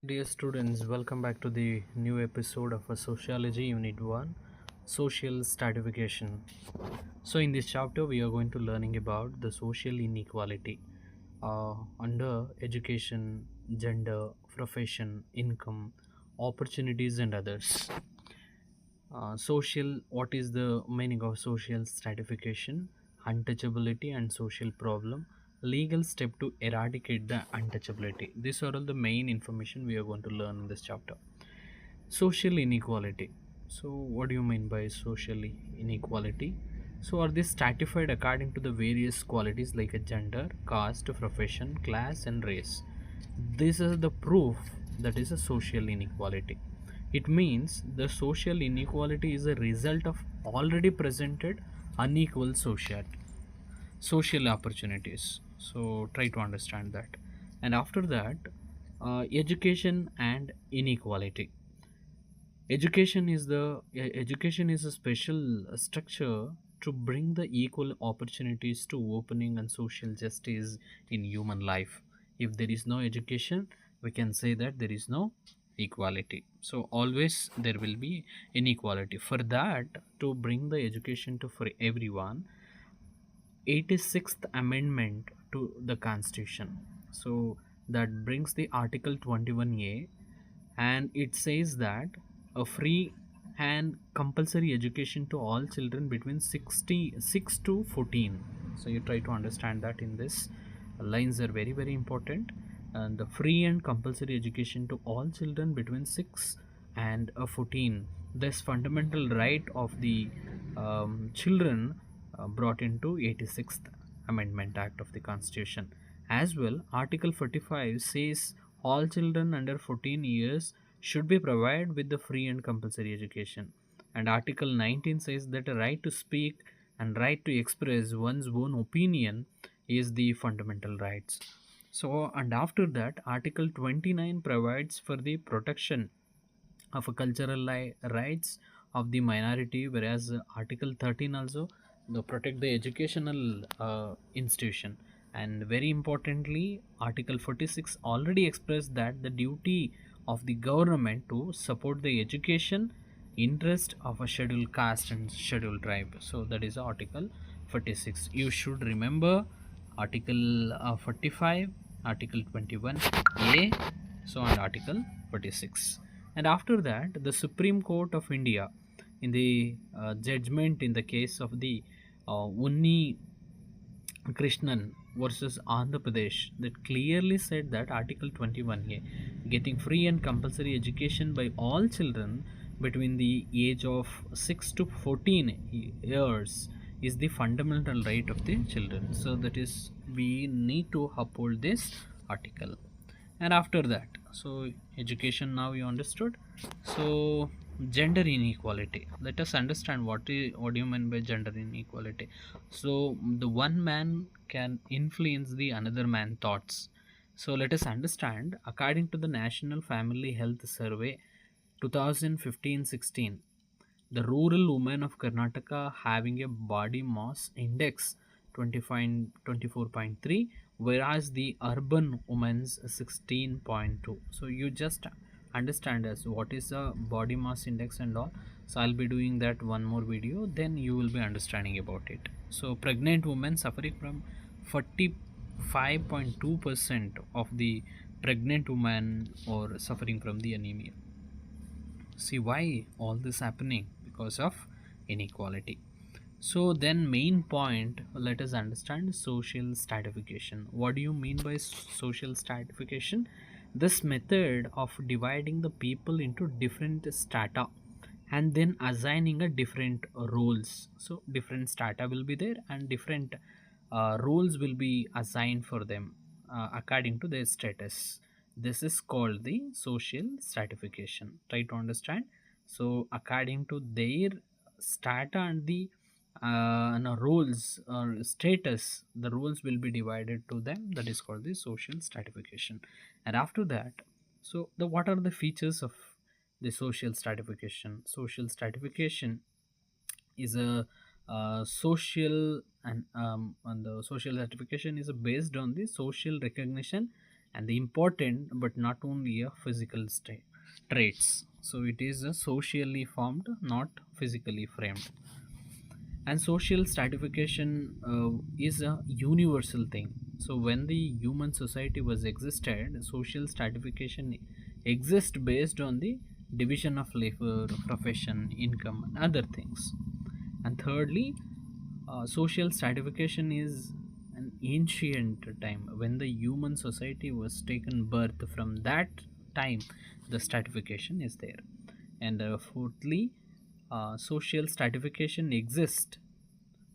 Dear students, welcome back to the new episode of a Sociology Unit 1 Social Stratification. So, in this chapter, we are going to learning about the social inequality under education, gender, profession, income, opportunities, and others. What is the meaning of social stratification? Untouchability and social problem. Legal step to eradicate the untouchability. These are all the main information we are going to learn in this chapter. Social inequality. So, what do you mean by social inequality? So, are they stratified according to the various qualities like a gender, caste, profession, class, and race? This is the proof that is a social inequality. It means the social inequality is a result of already presented unequal social opportunities. So try to understand that. And after that, education and inequality. Education is a special structure to bring the equal opportunities to opening and social justice in human life. If there is no education, we can say that there is no equality. So always there will be inequality. For that, to bring the education to for everyone, 86th amendment to the constitution, so that brings the article 21A, and it says that a free and compulsory education to all children between 6 to 14. So you try to understand that in this lines are very very important. And the free and compulsory education to all children between 6 and 14, this fundamental right of the children brought into 86th amendment act of the constitution. As well, article 45 says all children under 14 years should be provided with the free and compulsory education. And article 19 says that a right to speak and right to express one's own opinion is the fundamental rights. So, and after that, article 29 provides for the protection of a cultural rights of the minority, whereas article 13 also the protect the educational institution. And very importantly, article 46 already expressed that the duty of the government to support the education interest of a scheduled caste and scheduled tribe. So that is article 46. You should remember article 45, article 21A, so and article 46. And after that, the Supreme Court of India, in the judgment in the case of the Unni Krishnan versus Andhra Pradesh, that clearly said that Article 21A, getting free and compulsory education by all children between the age of 6 to 14 years is the fundamental right of the children. So that is, we need to uphold this article. And after that, so education, now you understood. So gender inequality, let us understand what do you mean by gender inequality. So the one man can influence the another man thoughts. So let us understand, according to the National Family Health Survey 2015-16, the rural women of Karnataka having a body mass index 24.3, whereas the urban women's 16.2. So you just understand as what is the body mass index and all. So I'll be doing that one more video, then you will be understanding about it. So pregnant women suffering from 45.2% of the pregnant women or suffering from the anemia. See why all this happening? Because of inequality. So then main point, let us understand social stratification. What do you mean by social stratification? This method of dividing the people into different strata and then assigning a different roles. So different strata will be there and different roles will be assigned for them according to their status. This is called the social stratification. Try to understand. So according to their strata and the roles or status, the roles will be divided to them. That is called the social stratification. And after that, so the what are the features of the social stratification? Social stratification is a social and the social stratification is based on the social recognition and the important but not only a physical traits. So it is a socially formed, not physically framed. And social stratification is a universal thing. So when the human society was existed, social stratification exists based on the division of labor, profession, income, and other things. And thirdly, social stratification is an ancient time when the human society was taken birth. From that time, the stratification is there. And fourthly, social stratification exists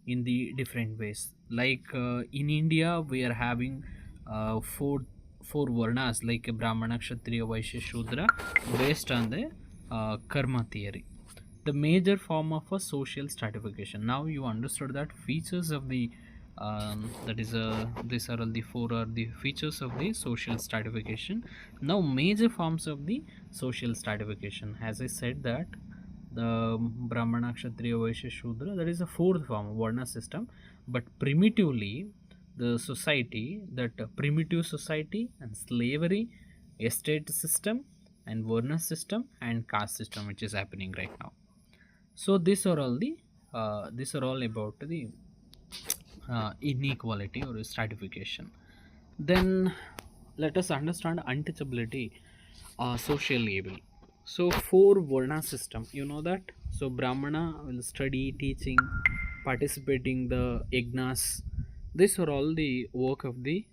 in the different ways. Like in India, we are having four varnas like Brahmana, Kshatriya, Vaishya, Shudra, based on the karma theory, the major form of a social stratification. Now you understood that features of the that is these are all the four are the features of the social stratification. Now major forms of the social stratification, as I said that the Brahmana, Kshatriya, Vaishya, Shudra, that is a fourth form Varna system. But primitively, the society, that primitive society and slavery, estate system, and Varna system and caste system, which is happening right now. So these are all about the inequality or stratification. Then let us understand untouchability, social label. So four varna system, you know that. So Brahmana will study, teaching, participating the yagnas. These are all the work of the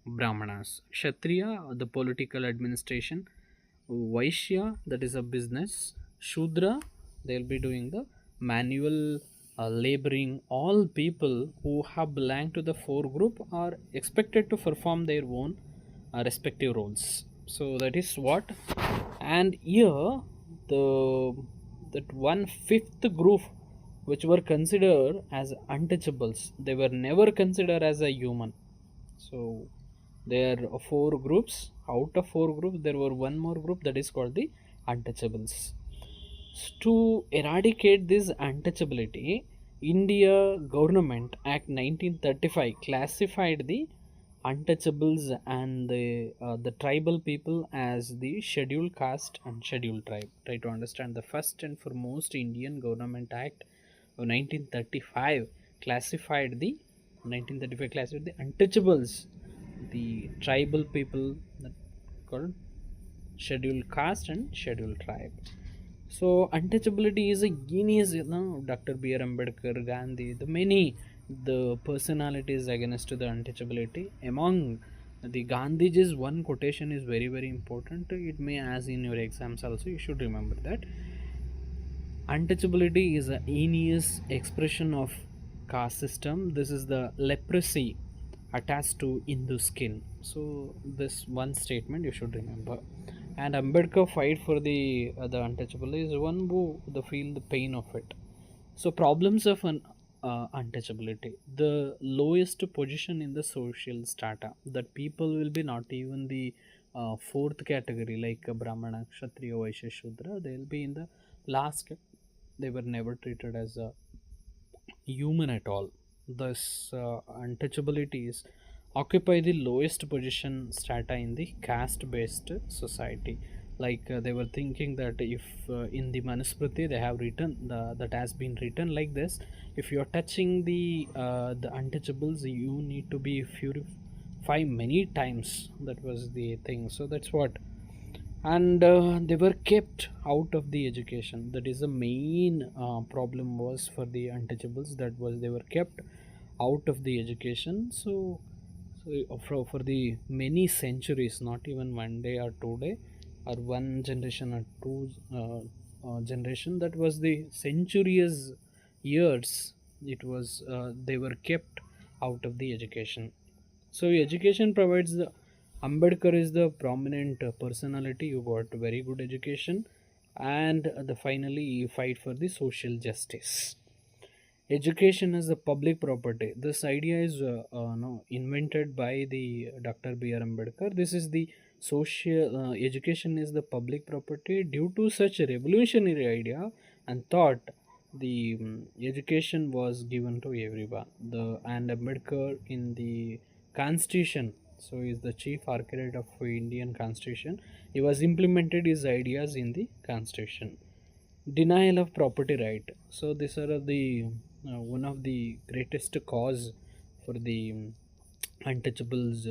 Brahmanas. Kshatriya, the political administration. Vaishya, that is a business. Shudra, they will be doing the manual laboring. All people who have belonged to the four group are expected to perform their own respective roles. So that is what. And here the that one fifth group which were considered as untouchables, they were never considered as a human. So there are four groups. Out of four groups, there were one more group that is called the untouchables. To eradicate this untouchability, India Government Act 1935 classified the untouchables and the tribal people as the scheduled caste and scheduled tribe. Try to understand, the first and foremost Indian Government Act of 1935 classified the 1935 classified the untouchables, the tribal people, that called scheduled caste and scheduled tribe. So untouchability is a genius, you know, Dr. B.R. Ambedkar, Gandhi, the many the personalities against the untouchability. Among the Gandhiji's one quotation is very very important. It may as in your exams also, you should remember that. Untouchability is a heinous expression of caste system. This is the leprosy attached to Hindu skin. So this one statement you should remember. And Ambedkar fight for the untouchable is one who the feel the pain of it. So problems of an untouchability, the lowest position in the social strata, that people will be not even the fourth category like Brahmana, Kshatriya, Vaishya, Shudra. They will be in the last. They were never treated as a human at all. Thus, untouchabilities occupy the lowest position strata in the caste-based society. Like they were thinking that if in the Manusmriti they have written that has been written like this: if you are touching the untouchables, you need to be purified many times. That was the thing. So that's what. And they were kept out of the education. That is the main problem was for the untouchables, that was they were kept out of the education. So for the many centuries, not even one day or 2 day or one generation or two generation, that was the centuries years, it was they were kept out of the education. So education provides the, Ambedkar is the prominent personality who got very good education, and the finally you fight for the social justice. Education as the public property. This idea is no, invented by the Dr. B.R. Ambedkar. This is the social education is the public property. Due to such a revolutionary idea and thought, the education was given to everyone. The and Ambedkar in the Constitution So he is the chief architect of Indian Constitution. He was implemented his ideas in the Constitution. Denial of property right. So these are the one of the greatest cause for the untouchables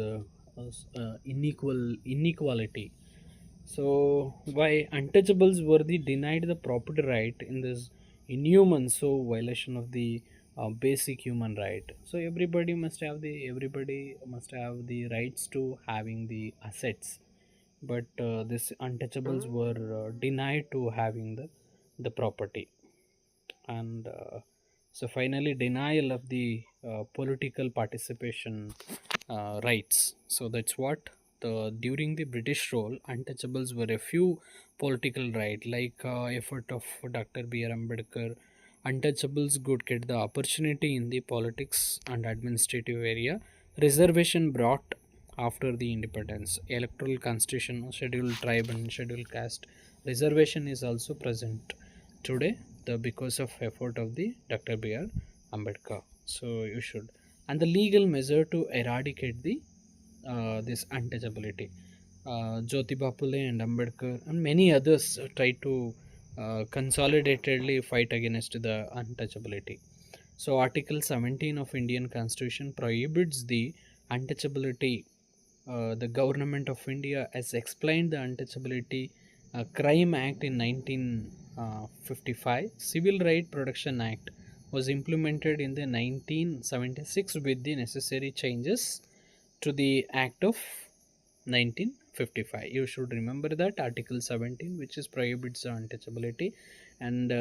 inequality. So why untouchables were the denied the property right in this inhuman so violation of the basic human right. So everybody must have the rights to having the assets, but these untouchables were denied to having the property. And so finally denial of the political participation rights. So that's what the during the British rule untouchables were a few political right, like effort of Dr. B.R. Ambedkar. Untouchables could get the opportunity in the politics and administrative area. Reservation brought after the independence. Electoral constitution, scheduled tribe and scheduled caste reservation is also present today, the because of effort of the Dr. B.R. Ambedkar. So you should, and the legal measure to eradicate the this untouchability. Jyotiba Phule and Ambedkar and many others try to consolidatedly fight against the untouchability. So Article 17 of Indian Constitution prohibits the untouchability. The government of India has explained the Untouchability Crime Act in 1955. Civil Right Protection Act was implemented in the 1976 with the necessary changes to the Act of 1955. You should remember that Article 17, which is prohibits untouchability, and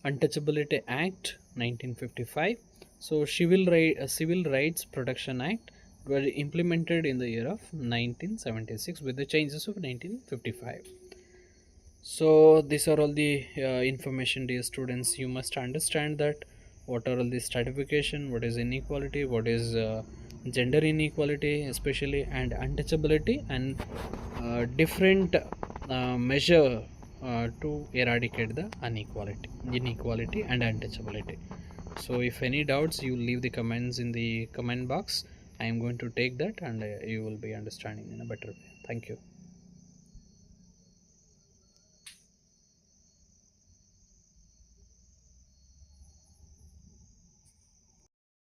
Untouchability Act 1955. So Civil Rights Protection Act were implemented in the year of 1976 with the changes of 1955. So these are all the information, dear students. You must understand that what are all the stratification, what is inequality, what is gender inequality especially, and untouchability, and different measure to eradicate the inequality and untouchability. So if any doubts, you leave the comments in the comment box. I am going to take that, and you will be understanding in a better way. Thank you.